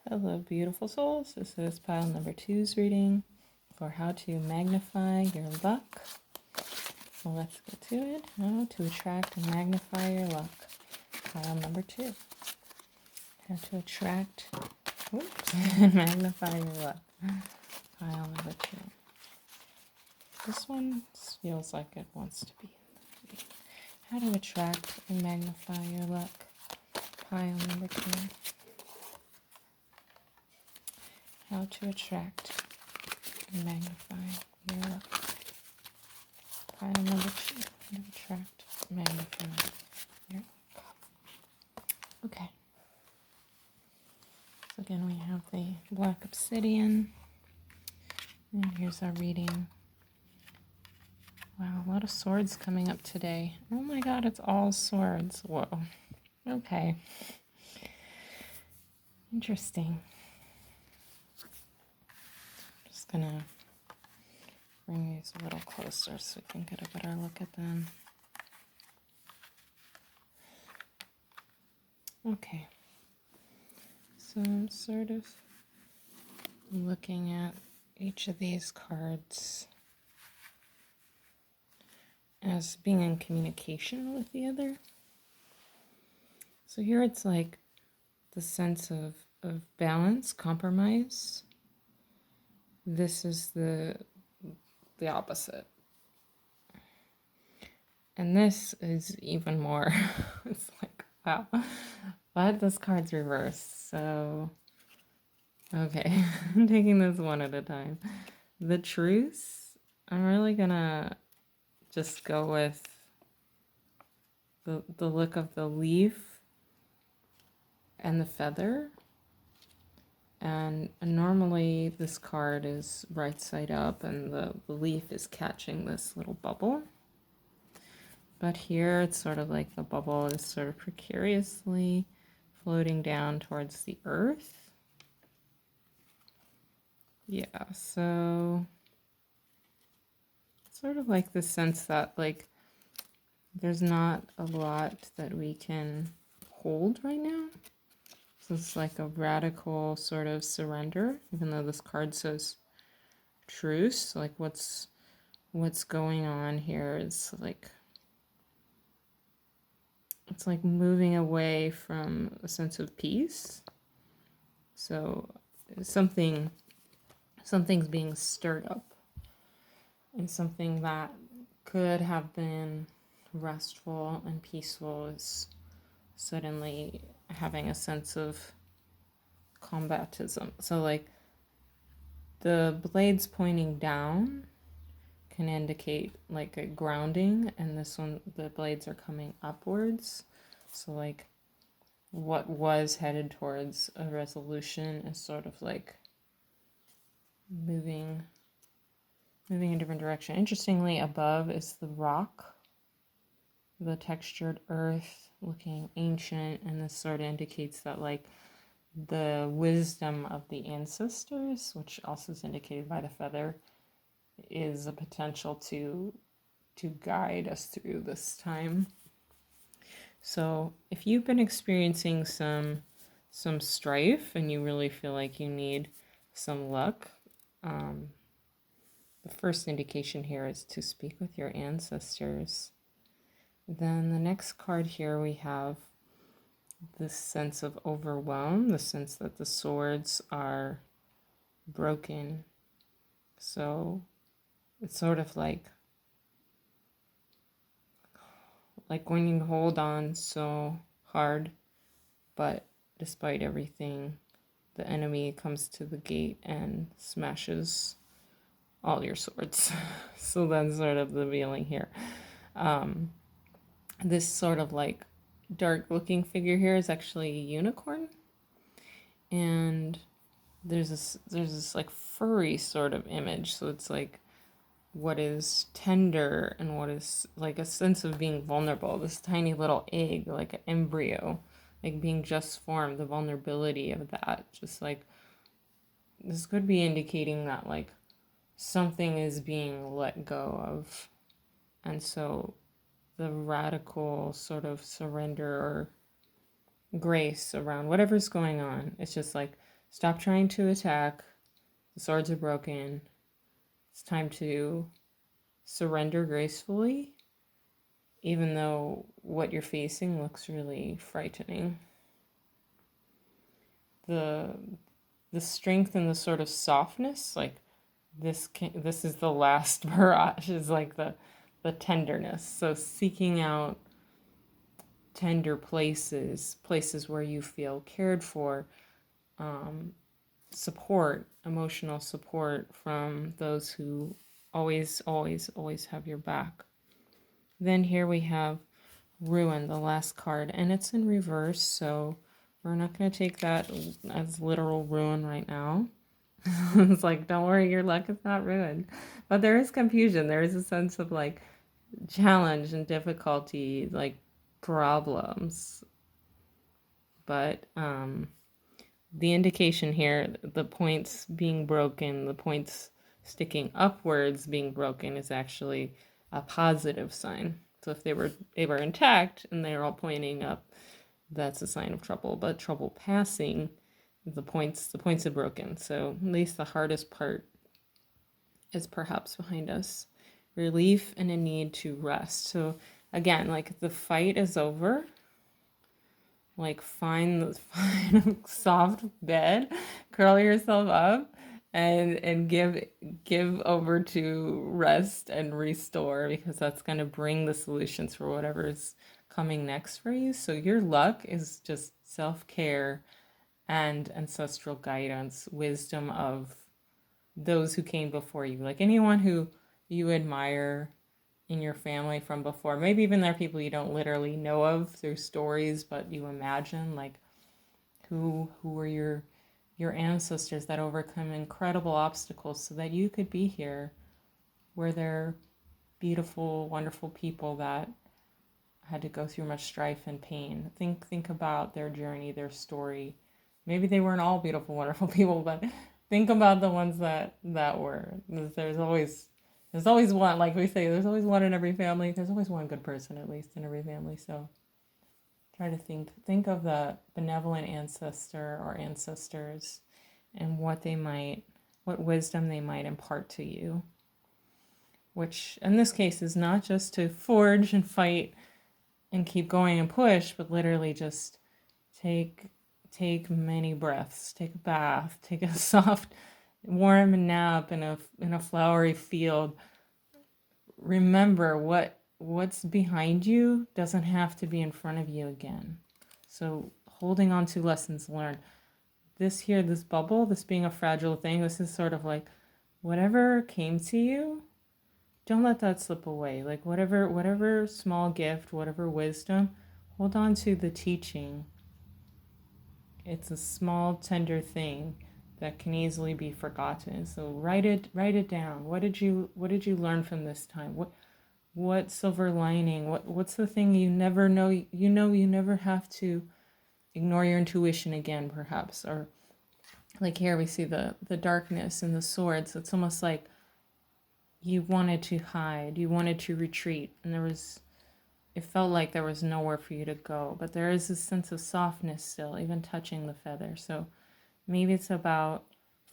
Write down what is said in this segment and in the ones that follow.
Hello, beautiful souls. This is pile number two's reading for how to magnify your luck. So let's get to it. How to attract and magnify your luck. Pile number two. How to attract and magnify your luck. Pile number two. This one feels like it wants to be. How to attract and magnify your luck. Pile number two. How to attract and magnify your luck. Pile number two. How to attract and magnify your luck. Okay. So again, we have the black obsidian. And here's our reading. Wow, a lot of swords coming up today. Oh my god, it's all swords. Whoa. Okay. Interesting. Just gonna bring these a little closer so we can get a better look at them. Okay. So I'm sort of looking at each of these cards as being in communication with the other. So here it's like the sense of balance, compromise. This is the opposite. And this is even more. It's like, wow. But this card's reversed. So, okay. I'm taking this one at a time. The truce, I'm really gonna just go with the look of the leaf and the feather. And normally this card is right side up and the leaf is catching this little bubble. But here it's sort of like the bubble is sort of precariously floating down towards the earth. Yeah, so sort of like the sense that like there's not a lot that we can hold right now. So it's like a radical sort of surrender, even though this card says truce. Like what's going on here is like it's like moving away from a sense of peace. So something's being stirred up, and something that could have been restful and peaceful is suddenly having a sense of combatism. So like the blades pointing down can indicate like a grounding, and this one the blades are coming upwards. So like what was headed towards a resolution is sort of like moving in a different direction. Interestingly, above is the rock, the textured earth looking ancient, and this sort of indicates that like the wisdom of the ancestors, which also is indicated by the feather, is a potential to guide us through this time. So if you've been experiencing some strife and you really feel like you need some luck, the first indication here is to speak with your ancestors. Then the next card here we have this sense of overwhelm, the sense that the swords are broken. So it's sort of like when you hold on so hard, but despite everything, the enemy comes to the gate and smashes all your swords. So that's sort of the feeling here. This sort of like dark looking figure here is actually a unicorn, and there's this like furry sort of image. So it's like what is tender and what is like a sense of being vulnerable. This tiny little egg, like an embryo, like being just formed, the vulnerability of that. Just like this could be indicating that like something is being let go of. And so the radical sort of surrender or grace around whatever's going on, it's just like Stop trying to attack. The swords are broken. It's time to surrender gracefully, even though what you're facing looks really frightening. The strength and the sort of softness, like this is the last barrage, is like the tenderness. So seeking out tender places where you feel cared for, support, emotional support from those who always, always, always have your back. Then here we have Ruin, the last card, and it's in reverse, so we're not going to take that as literal ruin right now. It's like, don't worry, your luck is not ruined. But there is confusion. There is a sense of like challenge and difficulty, like problems. But the indication here, the points being broken, the points sticking upwards being broken, is actually a positive sign. So if they were intact and they're all pointing up, that's a sign of trouble. But trouble passing, the points are broken. So at least the hardest part is perhaps behind us. Relief and a need to rest. So again, like the fight is over. Like find a soft bed, curl yourself up, and give over to rest and restore, because that's going to bring the solutions for whatever's coming next for you. So your luck is just self-care and ancestral guidance, wisdom of those who came before you, like anyone who you admire in your family from before. Maybe even there are people you don't literally know of through stories, but you imagine, like, who were your ancestors that overcome incredible obstacles so that you could be here. Were there beautiful, wonderful people that had to go through much strife and pain? Think about their journey, their story. Maybe they weren't all beautiful, wonderful people, but think about the ones that were. There's always one, like we say, there's always one in every family. There's always one good person, at least, in every family. So try to think of the benevolent ancestor or ancestors and what wisdom they might impart to you. Which, in this case, is not just to forge and fight and keep going and push, but literally just take many breaths, take a bath, take a soft, warm nap in a flowery field. Remember, what's behind you doesn't have to be in front of you again. So holding on to lessons learned. This bubble, this being a fragile thing, this is sort of like whatever came to you, don't let that slip away. Like whatever small gift, whatever wisdom, hold on to the teaching. It's a small, tender thing that can easily be forgotten. So write it down. What did you learn from this time? What silver lining? What's the thing you never know? You never have to ignore your intuition again, perhaps. Or like here we see the darkness and the swords. It's almost like you wanted to hide, you wanted to retreat, and it felt like there was nowhere for you to go. But there is this sense of softness still, even touching the feather. So maybe it's about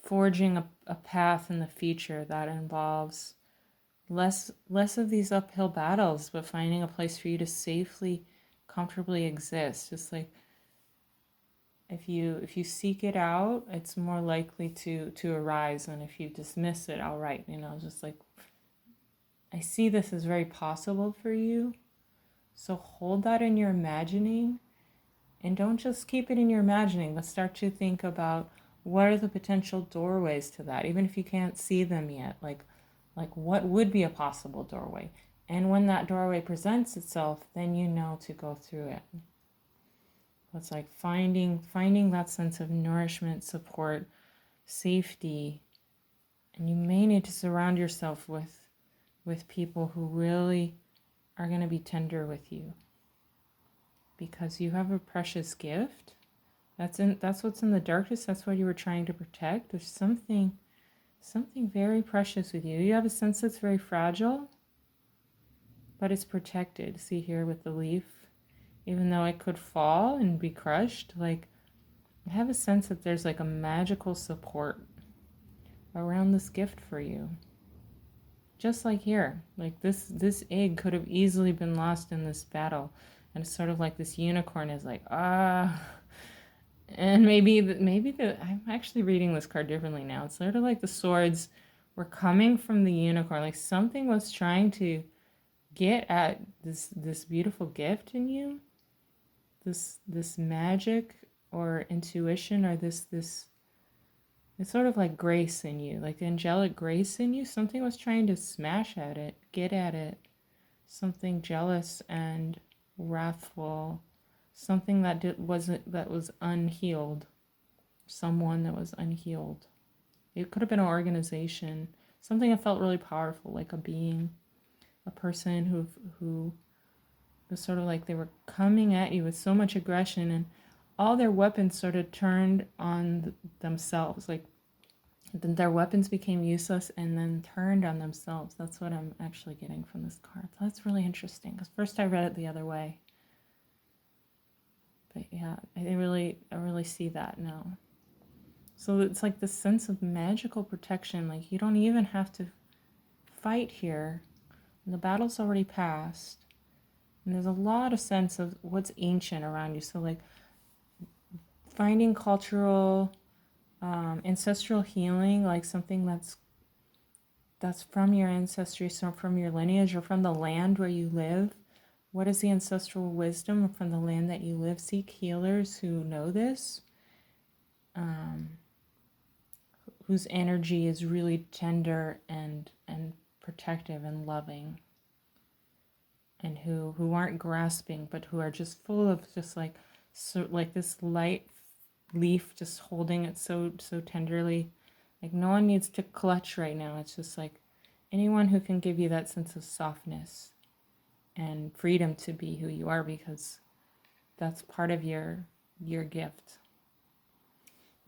forging a path in the future that involves less of these uphill battles, but finding a place for you to safely, comfortably exist. Just like if you seek it out, it's more likely to arise than if you dismiss it outright. Just like, I see this as very possible for you. So hold that in your imagining, and don't just keep it in your imagining, but start to think about what are the potential doorways to that, even if you can't see them yet. Like what would be a possible doorway? And when that doorway presents itself, then you know to go through it. It's like finding that sense of nourishment, support, safety. And you may need to surround yourself with people who really are going to be tender with you, because you have a precious gift. That's what's in the darkness. That's what you were trying to protect. There's something very precious with you. You have a sense that's very fragile, but it's protected. See here with the leaf, even though it could fall and be crushed, like I have a sense that there's like a magical support around this gift for you. Just like here, like this egg could have easily been lost in this battle, and it's sort of like this unicorn is like, and maybe I'm actually reading this card differently now. It's sort of like the swords were coming from the unicorn, like something was trying to get at this beautiful gift in you, this magic or intuition, or this it's sort of like grace in you, like angelic grace in you. Something was trying to smash at it, get at it. Something jealous and wrathful. Something that was unhealed. Someone that was unhealed. It could have been an organization. Something that felt really powerful, like a being, a person who was sort of like they were coming at you with so much aggression, and all their weapons sort of turned on themselves. Like their weapons became useless and then turned on themselves. That's what I'm actually getting from this card. So that's really interesting, because first I read it the other way. But yeah, I really see that now. So it's like this sense of magical protection. Like you don't even have to fight here. The battle's already passed. And there's a lot of sense of what's ancient around you. So like finding cultural, ancestral healing, like something that's from your ancestry, so from your lineage, or from the land where you live. What is the ancestral wisdom from the land that you live? Seek healers who know this, whose energy is really tender and protective and loving, and who aren't grasping, but who are just full of just like, so like this light leaf just holding it so tenderly. Like no one needs to clutch right now. It's just like anyone who can give you that sense of softness and freedom to be who you are, because that's part of your gift.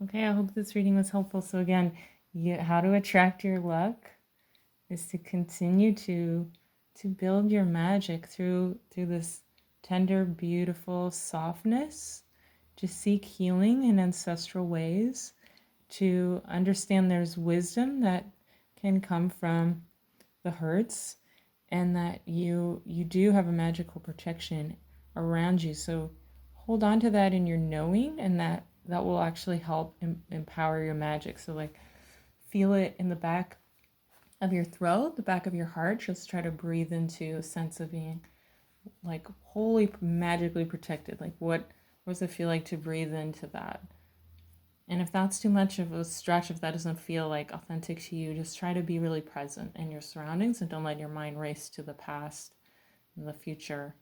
Okay, I hope this reading was helpful. So again, how to attract your luck is to continue to build your magic through this tender, beautiful softness, to seek healing in ancestral ways, to understand there's wisdom that can come from the hurts, and that you do have a magical protection around you. So hold on to that in your knowing, and that will actually help empower your magic. So like feel it in the back of your throat, the back of your heart. Just try to breathe into a sense of being like wholly magically protected. Like what does it feel like to breathe into that? And if that's too much of a stretch, if that doesn't feel like authentic to you, just try to be really present in your surroundings and don't let your mind race to the past and the future.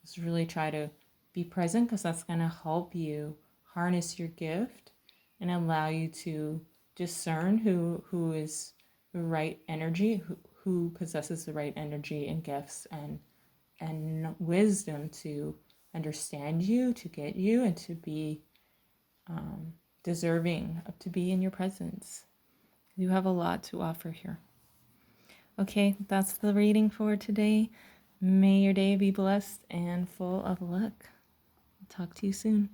Just really try to be present, because that's going to help you harness your gift and allow you to discern who is the right energy, who possesses the right energy and gifts and wisdom to understand you, to get you, and to be deserving of to be in your presence. You have a lot to offer here. Okay, that's the reading for today. May your day be blessed and full of luck. Talk to you soon.